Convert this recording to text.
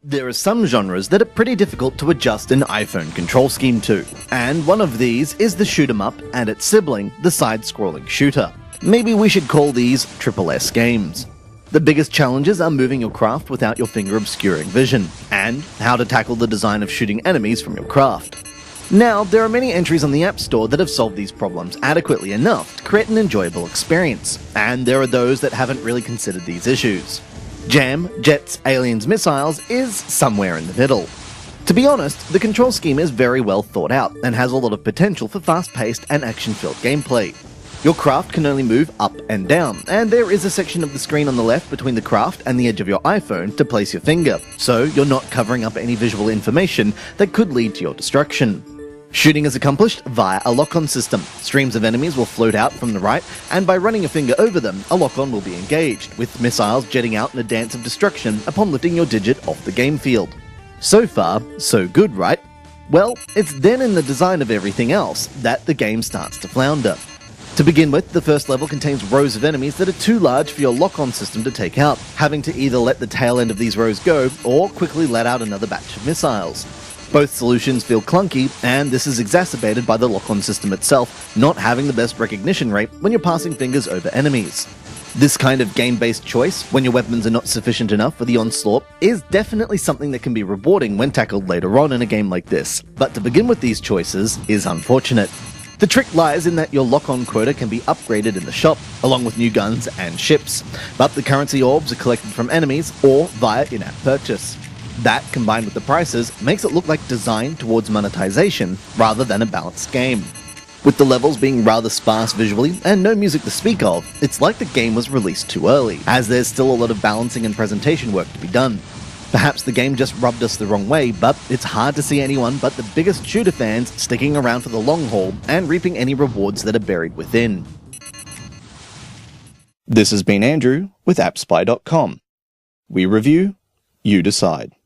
There are some genres that are pretty difficult to adjust an iPhone control scheme to, and one of these is the shoot 'em up and its sibling, the side-scrolling shooter. Maybe we should call these Triple S games. The biggest challenges are moving your craft without your finger obscuring vision, and how to tackle the design of shooting enemies from your craft. Now, there are many entries on the App Store that have solved these problems adequately enough to create an enjoyable experience, and there are those that haven't really considered these issues. Jam, Jets, Aliens, Missiles is somewhere in the middle. To be honest, the control scheme is very well thought out and has a lot of potential for fast-paced and action-filled gameplay. Your craft can only move up and down, and there is a section of the screen on the left between the craft and the edge of your iPhone to place your finger, so you're not covering up any visual information that could lead to your destruction. Shooting is accomplished via a lock-on system. Streams of enemies will float out from the right, and by running a finger over them, a lock-on will be engaged, with missiles jetting out in a dance of destruction upon lifting your digit off the game field. So far, so good, right? Well, it's then in the design of everything else that the game starts to flounder. To begin with, the first level contains rows of enemies that are too large for your lock-on system to take out, having to either let the tail end of these rows go, or quickly let out another batch of missiles. Both solutions feel clunky, and this is exacerbated by the lock-on system itself not having the best recognition rate when you're passing fingers over enemies. This kind of game-based choice, when your weapons are not sufficient enough for the onslaught, is definitely something that can be rewarding when tackled later on in a game like this, but to begin with these choices is unfortunate. The trick lies in that your lock-on quota can be upgraded in the shop, along with new guns and ships, but the currency orbs are collected from enemies or via in-app purchase. That, combined with the prices, makes it look like designed towards monetization rather than a balanced game. With the levels being rather sparse visually and no music to speak of, it's like the game was released too early, as there's still a lot of balancing and presentation work to be done. Perhaps the game just rubbed us the wrong way, but it's hard to see anyone but the biggest shooter fans sticking around for the long haul and reaping any rewards that are buried within. This has been Andrew with AppSpy.com. We review, you decide.